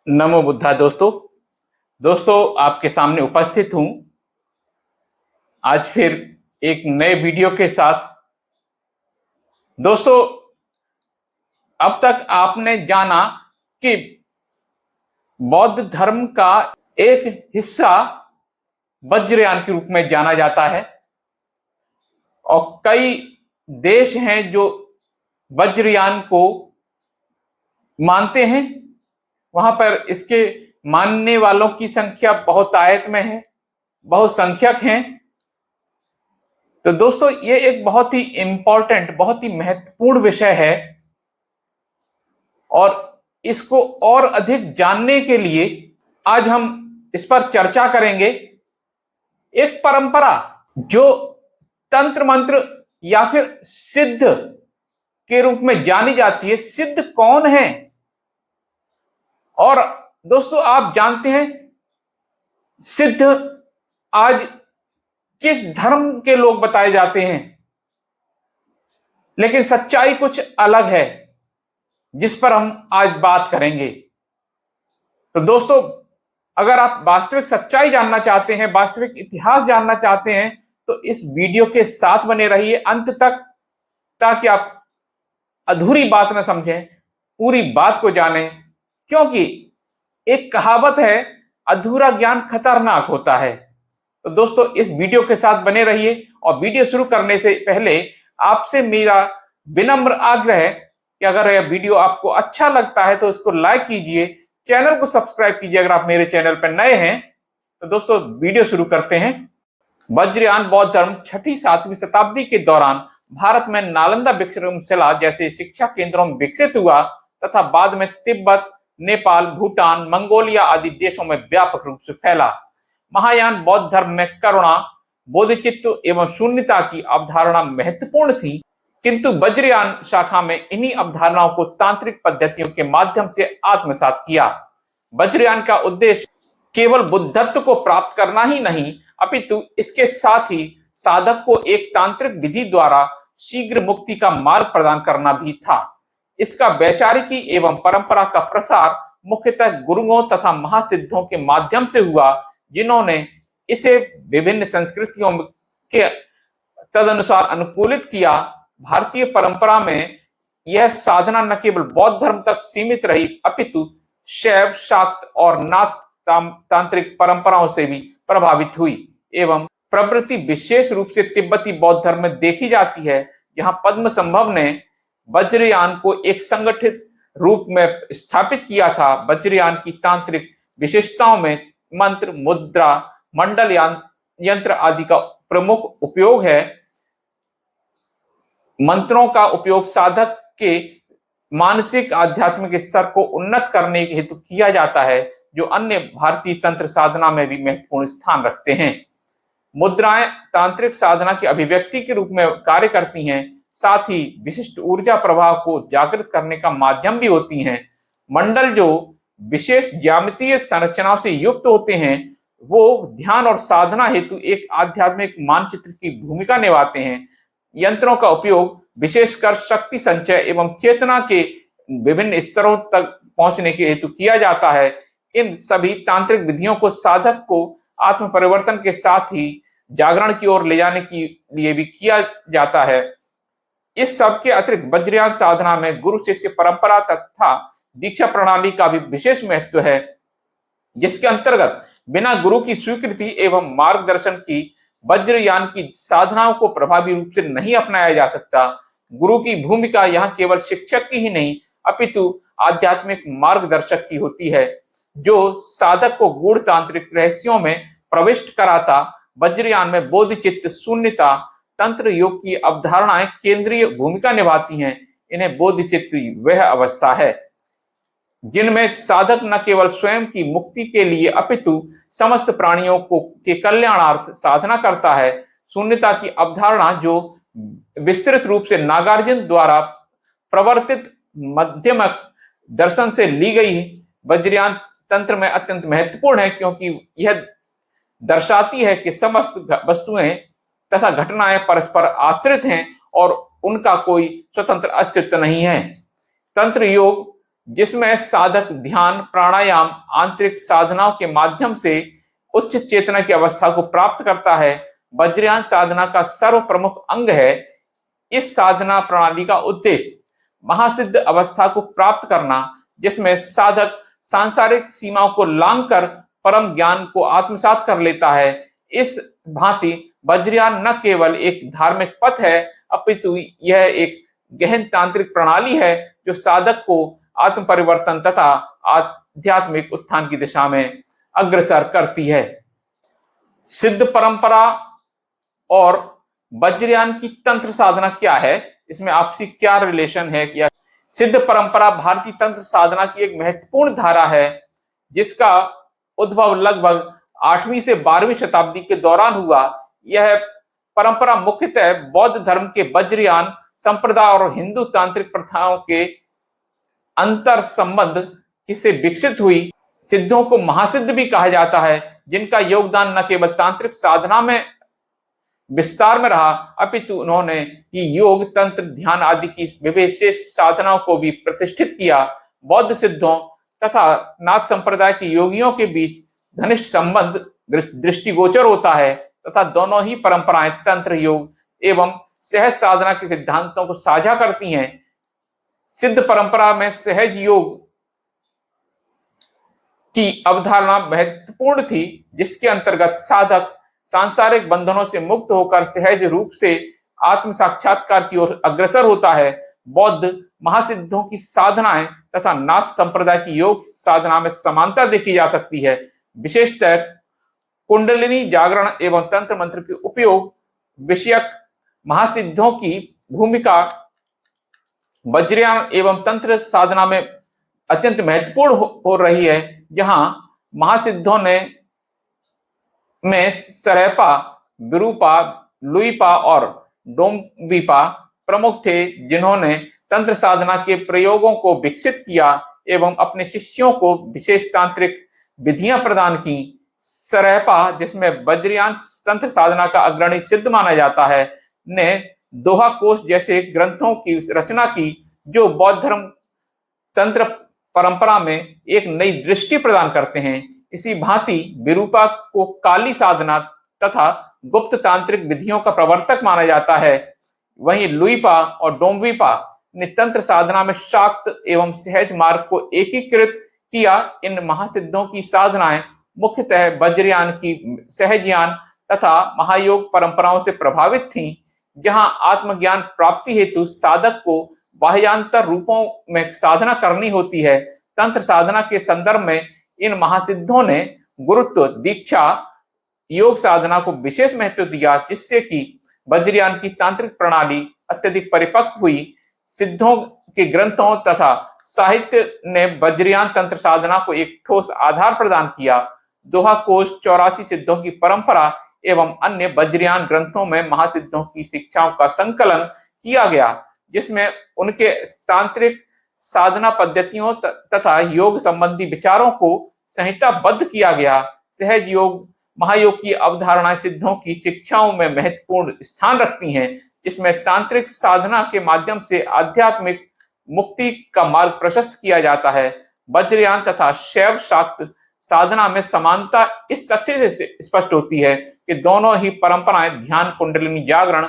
नमो बुद्धा दोस्तों आपके सामने उपस्थित हूं आज फिर एक नए वीडियो के साथ। दोस्तों, अब तक आपने जाना कि बौद्ध धर्म का एक हिस्सा वज्रयान के रूप में जाना जाता है और कई देश हैं जो वज्रयान को मानते हैं। वहां पर इसके मानने वालों की संख्या बहुतायत में है, बहुसंख्यक हैं। तो दोस्तों, ये एक बहुत ही इंपॉर्टेंट, बहुत ही महत्वपूर्ण विषय है और इसको और अधिक जानने के लिए आज हम इस पर चर्चा करेंगे। एक परंपरा जो तंत्र मंत्र या फिर सिद्ध के रूप में जानी जाती है। सिद्ध कौन है? और दोस्तों, आप जानते हैं सिद्ध आज किस धर्म के लोग बताए जाते हैं, लेकिन सच्चाई कुछ अलग है जिस पर हम आज बात करेंगे। तो दोस्तों, अगर आप वास्तविक सच्चाई जानना चाहते हैं, वास्तविक इतिहास जानना चाहते हैं, तो इस वीडियो के साथ बने रहिए अंत तक, ताकि आप अधूरी बात न समझें, पूरी बात को जानें। क्योंकि एक कहावत है, अधूरा ज्ञान खतरनाक होता है। तो दोस्तों, इस वीडियो के साथ बने रहिए और वीडियो शुरू करने से पहले आपसे मेरा विनम्र आग्रह है कि अगर यह वीडियो आपको अच्छा लगता है तो इसको लाइक कीजिए, चैनल को सब्सक्राइब कीजिए अगर आप मेरे चैनल पर नए हैं। तो दोस्तों, वीडियो शुरू करते हैं। वज्रयान बौद्ध धर्म 6ठी-7वीं शताब्दी के दौरान भारत में नालंदा विक्रमशिला जैसे शिक्षा केंद्रों में विकसित हुआ तथा बाद में तिब्बत, नेपाल, भूटान, मंगोलिया आदि देशों में व्यापक रूप से फैला। महायान बौद्ध धर्म में करुणा, बोधिचित्त एवं शून्यता की अवधारणा महत्वपूर्ण थी, किंतु वज्रयान शाखा में इन्हीं अवधारणाओं को तांत्रिक पद्धतियों के माध्यम से आत्मसात किया। वज्रयान का उद्देश्य केवल बुद्धत्व को प्राप्त करना ही नहीं, अपितु इसके साथ ही साधक को एक तांत्रिक विधि द्वारा शीघ्र मुक्ति का मार्ग प्रदान करना भी था। इसका वैचारिकी एवं परंपरा का प्रसार मुख्यतः गुरुओं तथा महासिद्धों के माध्यम से हुआ, जिन्होंने इसे विभिन्न संस्कृतियों के तदनुसार अनुकूलित किया। भारतीय परंपरा में यह साधना न केवल बौद्ध धर्म तक सीमित रही, अपितु शैव, शाक्त और नाथ तांत्रिक परंपराओं से भी प्रभावित हुई एवं प्रवृत्ति विशेष रूप से तिब्बती बौद्ध धर्म में देखी जाती है, जहां पद्मसंभव ने वज्रयान को एक संगठित रूप में स्थापित किया था। वज्रयान की तांत्रिक विशेषताओं में मंत्र, मुद्रा, मंडल यंत्र आदि का प्रमुख उपयोग है। मंत्रों का उपयोग साधक के मानसिक आध्यात्मिक स्तर को उन्नत करने के हेतु किया जाता है, जो अन्य भारतीय तंत्र साधना में भी महत्वपूर्ण स्थान रखते हैं। मुद्राएं तांत्रिक साधना की अभिव्यक्ति के रूप में कार्य करती हैं, साथ ही विशिष्ट ऊर्जा प्रवाह को जागृत करने का माध्यम भी होती हैं। मंडल जो विशेष ज्यामितीय संरचनाओं से युक्त होते हैं, वो ध्यान और साधना हेतु एक आध्यात्मिक मानचित्र की भूमिका निभाते हैं। यंत्रों का उपयोग विशेषकर शक्ति संचय एवं चेतना के विभिन्न स्तरों तक पहुंचने के हेतु किया जाता है। इन सभी तांत्रिक विधियों को साधक को आत्म परिवर्तन के साथ ही जागरण की ओर ले जाने के लिए भी किया जाता है। इस सब के अतिरिक्त वज्रयान साधना में गुरु शिष्य परंपरा तथा दीक्षा प्रणाली का भी विशेष महत्व है, जिसके अंतर्गत बिना गुरु की स्वीकृति एवं मार्गदर्शन की वज्रयान की साधनाओं को प्रभावी रूप से नहीं अपनाया जा सकता। गुरु की भूमिका यहाँ केवल शिक्षक की ही नहीं, अपितु आध्यात्मिक मार्गदर्शक की होती है, जो साधक को गूढ़ तांत्रिक रहस्यों में प्रविष्ट कराता। वज्रयान में बोधिचित्त, शून्यता, तंत्र योग की अवधारणाएं केंद्रीय भूमिका निभाती हैं। इन्हें बोधिचित्त वह अवस्था है जिनमें साधक न केवल स्वयं की मुक्ति के लिए अपितु समस्त प्राणियों को के कल्याणार्थ साधना करता है। शून्यता की अवधारणा जो विस्तृत रूप से नागार्जुन द्वारा प्रवर्तित मध्यमक दर्शन से ली गई वज्रयान तंत्र में अत्यंत महत्वपूर्ण है, क्योंकि यह दर्शाती है कि समस्त वस्तुएं तथा घटनाएं परस्पर आश्रित हैं और उनका कोई स्वतंत्र अस्तित्व नहीं है। तंत्र योग जिसमें साधक ध्यान, प्राणायाम, आंतरिक साधनाओं के माध्यम से उच्च चेतना की अवस्था को प्राप्त करता है, वज्रयान साधना का सर्व प्रमुख अंग है। इस साधना प्रणाली का उद्देश्य महासिद्ध अवस्था को प्राप्त करना, जिसमें साधक सांसारिक सीमाओं को लांघकर परम ज्ञान को आत्मसात कर लेता है। इस भांति वज्रयान न केवल एक धार्मिक पथ है, अपितु यह एक गहन तांत्रिक प्रणाली है जो साधक को आत्म परिवर्तन तथा आध्यात्मिक उत्थान की दिशा में अग्रसर करती है। सिद्ध परंपरा और वज्रयान की तंत्र साधना क्या है, इसमें आपसी क्या रिलेशन है? या सिद्ध परंपरा भारतीय तंत्र साधना की एक महत्वपूर्ण धारा है, जिसका उद्भव लगभग 8वीं से 12वीं शताब्दी के दौरान हुआ। यह परंपरा मुख्यतः बौद्ध धर्म के वज्रयान संप्रदाय और हिंदू तांत्रिक प्रथाओं के अंतर संबंध से विकसित हुई। सिद्धों को महासिद्ध भी कहा जाता है, जिनका योगदान न केवल तांत्रिक साधना में विस्तार में रहा, अपितु उन्होंने योग, तंत्र, ध्यान आदि की विशेष साधनाओं को भी प्रतिष्ठित किया। बौद्ध सिद्धों तथा नाथ संप्रदाय के योगियों के बीच घनिष्ठ संबंध दृष्टिगोचर होता है तथा दोनों ही परंपराएं तंत्र, योग एवं सहज साधना के सिद्धांतों को साझा करती हैं। सिद्ध परंपरा में सहज योग की अवधारणा महत्वपूर्ण थी, जिसके अंतर्गत साधक सांसारिक बंधनों से मुक्त होकर सहज रूप से आत्म साक्षात्कार की ओर अग्रसर होता है। बौद्ध महासिद्धों की साधनाएं तथा नाथ संप्रदाय की योग साधना में समानता देखी जा सकती है। विशेषतः कुंडलिनी जागरण एवं तंत्र मंत्र के उपयोग विषयक महासिद्धों की भूमिका वज्रयान एवं तंत्र साधना में अत्यंत महत्वपूर्ण हो रही है, जहां महासिद्धों ने में सरैपा, विरूपा, लुईपा और डोंबिपा प्रमुख थे, जिन्होंने तंत्र साधना के प्रयोगों को विकसित किया एवं अपने शिष्यों को विशेष तांत्रिक विधियां प्रदान की। सरैपा, जिसमें वज्रयान तंत्र साधना का अग्रणी सिद्ध माना जाता है, ने दोहा कोश जैसे ग्रंथों की रचना की, जो बौद्ध धर्म तंत्र परंपरा में एक नई दृष्टि प्रदान करते हैं। इसी भांति विरूपा को काली साधना तथा गुप्त तांत्रिक विधियों का प्रवर्तक माना जाता है। वहीं लुईपा और डोंबिपा ने तंत्र साधना में शाक्त एवं सहज मार्ग को एकीकृत किया। इन महासिद्धों की साधनाएं मुख्यतः वज्रयान की सहजयान तथा महायोग परंपराओं से प्रभावित थीं, जहां आत्मज्ञान प्राप्ति हेतु साधक को बाह्यांतर रूपों में साधना करनी होती है। तंत्र साधना के संदर्भ में इन महासिद्धों ने गुरुत्व, दीक्षा, योग साधना को विशेष महत्व दिया, जिससे कि वज्रयान की तांत्रिक प्रणाली अत्यधिक परिपक्व हुई। सिद्धों के ग्रंथों तथा साहित्य ने वज्रयान तंत्र साधना को एक ठोस आधार प्रदान किया। दोहा कोश, 84 सिद्धों की परंपरा एवं अन्य वज्रयान ग्रंथों में महासिद्धों की शिक्षाओं का संकलन किया गया, जिसमें उनके तांत्रिक साधना पद्धतियों तथा योग संबंधी विचारों को संहिताबद्ध किया गया। सहज योग, महायोग की अवधारणाएं सिद्धों की शिक्षाओं में महत्वपूर्ण स्थान रखती हैं, जिसमें तांत्रिक साधना के माध्यम से आध्यात्मिक मुक्ति का मार्ग प्रशस्त किया जाता है। वज्रयान तथा शैव शाक्त साधना में समानता इस तथ्य से स्पष्ट होती है कि दोनों ही परंपराएं ध्यान, कुंडलिनी जागरण,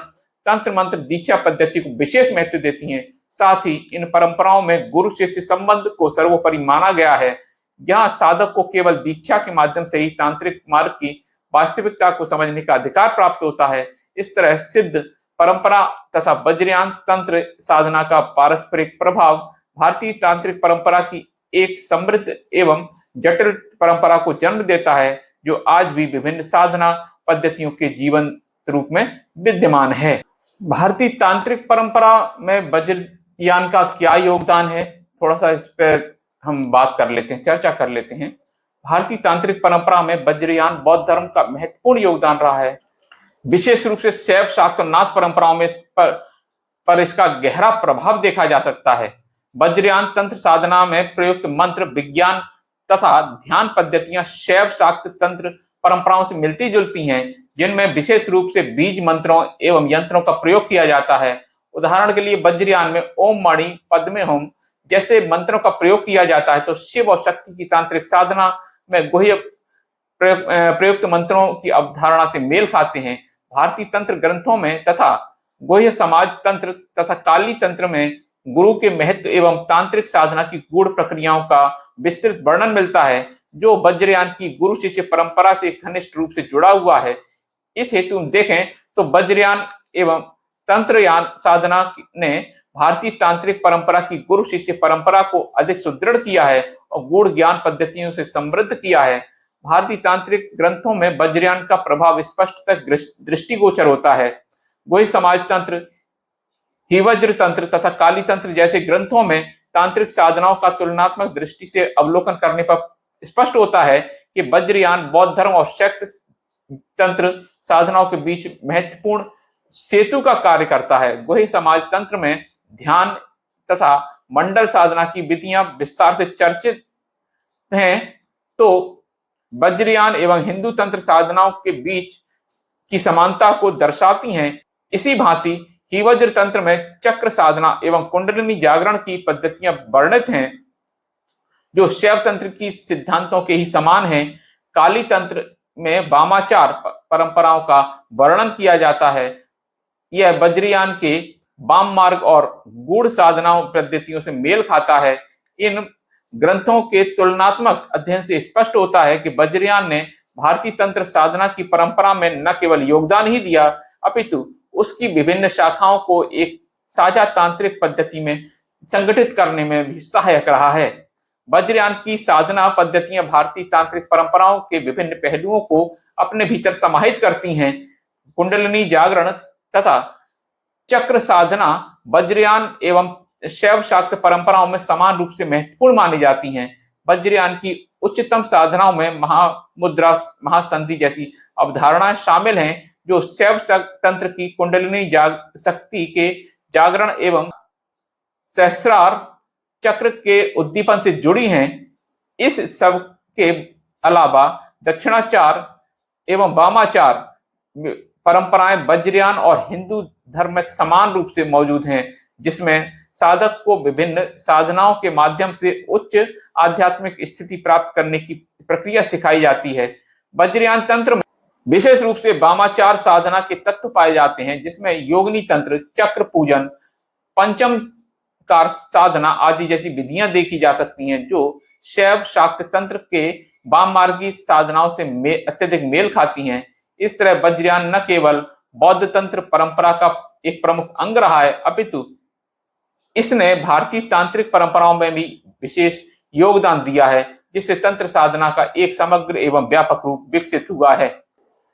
तंत्र मंत्र, दीक्षा पद्धति को विशेष महत्व देती हैं। साथ ही इन परंपराओं में गुरु शिष्य संबंध को सर्वोपरि माना गया है, जहां साधक को केवल दीक्षा के माध्यम से ही तांत्रिक मार्ग की वास्तविकता को समझने का अधिकार प्राप्त होता है। इस तरह सिद्ध परंपरा तथा वज्रयान तंत्र साधना का पारस्परिक प्रभाव भारतीय तांत्रिक परंपरा की एक समृद्ध एवं जटिल परंपरा को जन्म देता है, जो आज भी विभिन्न साधना पद्धतियों के जीवंत रूप में विद्यमान है। भारतीय तांत्रिक परंपरा में वज्रयान का क्या योगदान है, थोड़ा सा इस पर हम बात कर लेते हैं, चर्चा कर लेते हैं। भारतीय तांत्रिक परंपरा में वज्रयान बौद्ध धर्म का महत्वपूर्ण योगदान रहा है। विशेष रूप से शैव, शाक्त और नाथ परंपराओं में पर इसका गहरा प्रभाव देखा जा सकता है। वज्रयान तंत्र साधना में प्रयुक्त मंत्र, विज्ञान तथा ध्यान पद्धतियां शैव शाक्त तंत्र परंपराओं से मिलती जुलती हैं, जिनमें विशेष रूप से बीज मंत्रों एवं यंत्रों का प्रयोग किया जाता है। उदाहरण के लिए वज्रयान में ओम मणि, पद्मे होम जैसे मंत्रों का प्रयोग किया जाता है, तो शिव और शक्ति की तांत्रिक साधना में गुह्य प्रयुक्त मंत्रों की अवधारणा से मेल खाते हैं। भारतीय तंत्र ग्रंथों में तथा गुह्य समाज तंत्र तथा काली तंत्र में गुरु के महत्व एवं तांत्रिक साधना की गूढ़ प्रक्रियाओं का विस्तृत वर्णन मिलता है, जो वज्रयान की गुरु शिष्य परंपरा से घनिष्ठ रूप से जुड़ा हुआ है। इस हेतु देखें तो वज्रयान एवं तंत्रयान साधना ने भारतीय तांत्रिक परंपरा की गुरु शिष्य परंपरा को अधिक सुदृढ़ किया है और गूढ़ ज्ञान पद्धतियों से समृद्ध किया है। भारतीय तांत्रिक ग्रंथों में वज्रयान का प्रभाव स्पष्टतः दृष्टिगोचर होता है। गुह्य समाज तंत्र, हिवज्र तंत्र तथा काली तंत्र जैसे ग्रंथों में तांत्रिक साधनाओं का तुलनात्मक दृष्टि से अवलोकन करने पर स्पष्ट होता है कि वज्रयान बौद्ध धर्म और शैव तंत्र साधनाओं के बीच महत्वपूर्ण सेतु का कार्य करता है। गुह्य समाज तंत्र में ध्यान तथा मंडल साधना की विधियां विस्तार से चर्चित हैं, तो वज्रयान एवं हिंदू तंत्र साधनाओं के बीच की समानता को दर्शाती हैं। इसी भांति हिवज्र तंत्र में चक्र साधना एवं कुंडलिनी जागरण की पद्धतियां वर्णित हैं, जो शैव तंत्र की सिद्धांतों के ही समान हैं। काली तंत्र में वामाचार परंपराओं का वर्णन किया जाता है। यह वज्रयान के वाम मार्ग और गूढ़ साधनाओं पद्धतियों से मेल खाता है। इन ग्रंथों के तुलनात्मक अध्ययन से स्पष्ट होता है कि वज्रयान ने भारतीय तंत्र साधना की परंपरा में न केवल योगदान ही दिया, अपितु उसकी विभिन्न शाखाओं को एक साझा तांत्रिक पद्धति में संगठित करने में भी सहायक रहा है। वज्रयान की साधना पद्धतियां भारतीय तांत्रिक परंपराओं के विभिन्न पहलुओं को अपने भीतर समाहित करती हैं। कुंडलिनी जागरण तथा चक्र साधना वज्रयान एवं शैव शाक्त परंपराओं में समान रूप से महत्वपूर्ण मानी जाती हैं। वज्रयान की उच्चतम साधनाओं में महामुद्रा, महासंधि जैसी अवधारणाएं शामिल हैं, जो शैव तंत्र की कुंडलिनी शक्ति के जागरण एवं सहस्रार चक्र के उद्दीपन से जुड़ी हैं। इस सब के अलावा दक्षिणाचार एवं वामाचार परंपराएं वज्रयान और हिंदू धर्म में समान रूप से मौजूद हैं, जिसमें साधक को विभिन्न साधनाओं के माध्यम से उच्च आध्यात्मिक स्थिति प्राप्त करने की प्रक्रिया सिखाई जाती है। वज्रयान तंत्र में विशेष रूप से वामाचार साधना के तत्व पाए जाते हैं, जिसमें योगिनी तंत्र, चक्र पूजन, पंचम कार साधना आदि जैसी विधियां देखी जा सकती हैं, जो शैव शाक्त तंत्र के वाम मार्गी साधनाओं से अत्यधिक मेल खाती हैं। इस तरह वज्रयान न केवल बौद्ध तंत्र परंपरा का एक प्रमुख अंग रहा है, अपितु इसने भारतीय तांत्रिक परंपराओं में भी विशेष योगदान दिया है, जिससे तंत्र साधना का एक समग्र एवं व्यापक रूप विकसित हुआ है।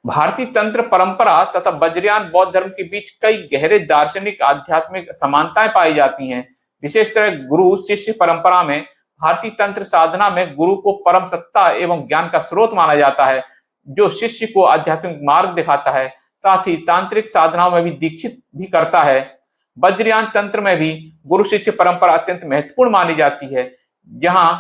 भारतीय तंत्र परंपरा तथा वज्रयान बौद्ध धर्म के बीच कई गहरे दार्शनिक आध्यात्मिक समानताएं पाई जाती हैं। विशेषतः गुरु शिष्य परंपरा में भारतीय तंत्र साधना में गुरु को परम सत्ता एवं ज्ञान का स्रोत माना जाता है, जो शिष्य को आध्यात्मिक मार्ग दिखाता है, साथ ही तांत्रिक साधनाओं में भी दीक्षित भी करता है। वज्रयान तंत्र में भी गुरु शिष्य परंपरा अत्यंत महत्वपूर्ण मानी जाती है, जहां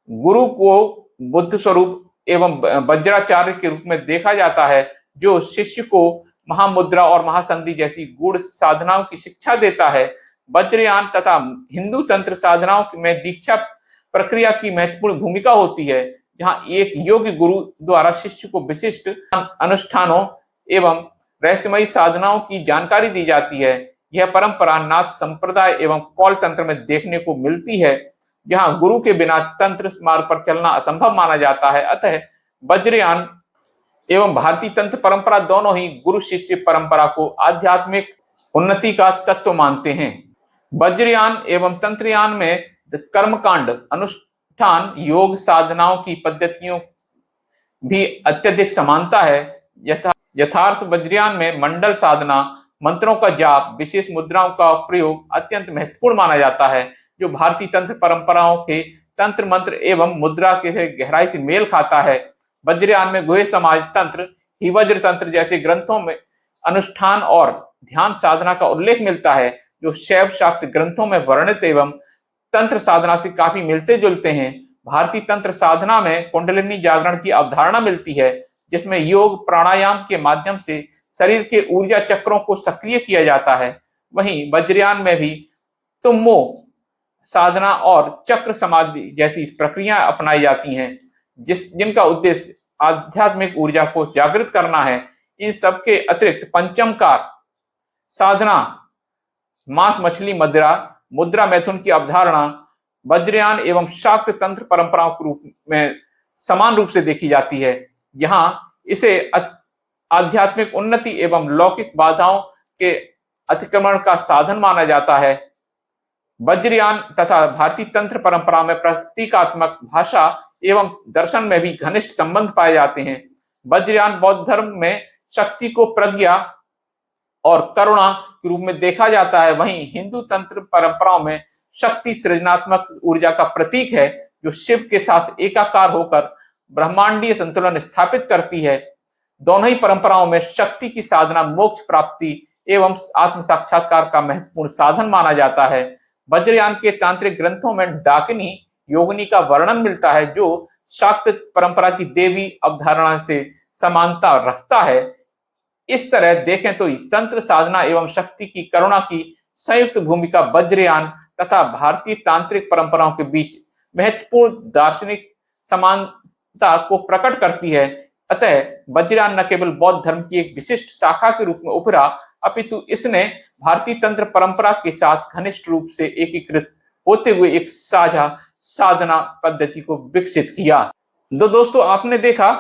गुरु को बुद्ध स्वरूप एवं वज्राचार्य के रूप में देखा जाता है, जो शिष्य को महामुद्रा और महासंधि जैसी गूढ़ साधनाओं की शिक्षा देता है। वज्रयान तथा हिंदू तंत्र साधनाओं में दीक्षा प्रक्रिया की महत्वपूर्ण भूमिका होती है, जहां एक योग्य गुरु द्वारा शिष्य को विशिष्ट अनुष्ठानों एवं रहस्यमयी साधनाओं की जानकारी दी जाती है। यह परंपरा नाथ संप्रदाय एवं कौल तंत्र में देखने को मिलती है, जहां गुरु के बिना तंत्र मार्ग पर चलना असंभव माना जाता है। अतः वज्रयान एवं भारतीय तंत्र परंपरा दोनों ही गुरु शिष्य परंपरा को आध्यात्मिक उन्नति का तत्व मानते हैं। वज्रयान एवं तंत्रयान में कर्मकांड, अनुष्ठान, योग साधनाओं की पद्धतियों भी अत्यधिक समानता है। यथार्थ वज्रयान में मंडल साधना, मंत्रों का जाप, विशेष मुद्राओं का प्रयोग अत्यंत महत्वपूर्ण माना जाता है, जो भारतीय तंत्र परंपराओं के तंत्र मंत्र एवं मुद्रा के गहराई से मेल खाता है। वज्रयान में गुह्य समाज तंत्र, हिवज्र तंत्र जैसे ग्रंथों में अनुष्ठान और ध्यान साधना का उल्लेख मिलता है, जो शैव शाक्त ग्रंथों में वर्णित एवं तंत्र साधना से काफी मिलते जुलते हैं। भारतीय तंत्र साधना में कुंडलिनी जागरण की अवधारणा मिलती है, जिसमें योग प्राणायाम के माध्यम से शरीर के ऊर्जा चक्रों को सक्रिय किया जाता है। वहीं वज्रयान में भी तुम्मो साधना और चक्र समाधि जैसी प्रक्रिया अपनाई जाती हैं, जिनका उद्देश्य आध्यात्मिक ऊर्जा को जागृत करना है। इन सबके अतिरिक्त पंचमकार साधना, मांस मछली मुद्रा मैथुन की अवधारणा वज्रयान एवं शाक्त तंत्र परंपराओं के रूप में समान रूप से देखी जाती है। यहाँ इसे आध्यात्मिक उन्नति एवं लौकिक बाधाओं के अतिक्रमण का साधन माना जाता है। वज्रयान तथा भारतीय तंत्र परंपरा में प्रतीकात्मक भाषा एवं दर्शन में भी घनिष्ठ संबंध पाए जाते हैं। वज्रयान बौद्ध धर्म में शक्ति को प्रज्ञा और करुणा के रूप में देखा जाता है, वहीं हिंदू तंत्र परंपराओं में शक्ति सृजनात्मक ऊर्जा का प्रतीक है, जो शिव के साथ एकाकार होकर ब्रह्मांडीय संतुलन स्थापित करती है। दोनों ही परंपराओं में शक्ति की साधना मोक्ष प्राप्ति एवं आत्म साक्षात्कार का महत्वपूर्ण साधन माना जाता है। वज्रयान के तांत्रिक ग्रंथों में डाकिनी योगिनी का वर्णन मिलता है, जो शाक्त परंपरा की देवी अवधारणा से समानता रखता है। इस तरह देखें तो तंत्र साधना एवं शक्ति की करुणा की संयुक्त भूमिका वज्रयान तथा भारतीय तांत्रिक परंपराओं के बीच महत्वपूर्ण दार्शनिक समानता को प्रकट करती है। अतः वज्रयान न केवल बौद्ध धर्म की एक विशिष्ट शाखा के रूप में उभरा, अपितु इसने भारतीय तंत्र परंपरा के साथ घनिष्ठ रूप से एकीकृत होते हुए एक साझा साधना पद्धति को विकसित किया। दोस्तों, आपने देखा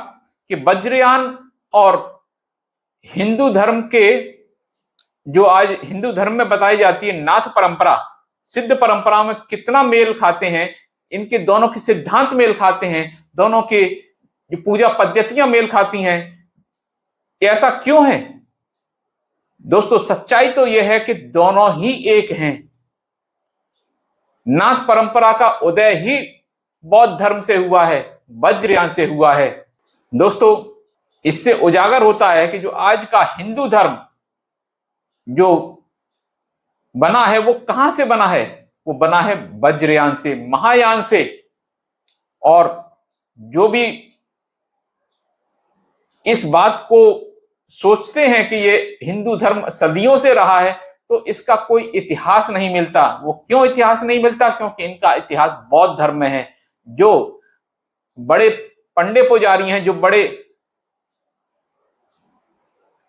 कि वज्रयान और हिंदू धर्म के जो आज हिंदू धर्म में बताई जाती है नाथ परंपरा, सिद्ध परंपरा में कितना मेल खाते हैं। इनके दोनों के सिद्धांत मेल खाते हैं, दोनों के जो पूजा पद्धतियां मेल खाती हैं। ऐसा क्यों है दोस्तों? सच्चाई तो यह है कि दोनों ही एक हैं। नाथ परंपरा का उदय ही बौद्ध धर्म से हुआ है, वज्रयान से हुआ है। दोस्तों, इससे उजागर होता है कि जो आज का हिंदू धर्म जो बना है वो कहां से बना है? वो बना है वज्रयान से, महायान से। और जो भी इस बात को सोचते हैं कि ये हिंदू धर्म सदियों से रहा है, तो इसका कोई इतिहास नहीं मिलता। वो क्यों इतिहास नहीं मिलता? क्योंकि इनका इतिहास बौद्ध धर्म में है। जो बड़े पंडे पुजारी हैं, जो बड़े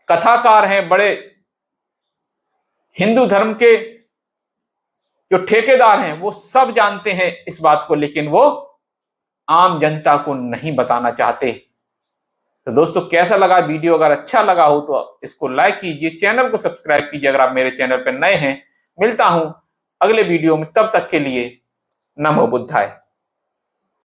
कथाकार हैं, बड़े हिंदू धर्म के जो ठेकेदार हैं, वो सब जानते हैं इस बात को, लेकिन वो आम जनता को नहीं बताना चाहते। तो दोस्तों, कैसा लगा वीडियो? अगर अच्छा लगा हो तो इसको लाइक कीजिए, चैनल को सब्सक्राइब कीजिए अगर आप मेरे चैनल पर नए हैं। मिलता हूं अगले वीडियो में, तब तक के लिए नमो बुद्धाय।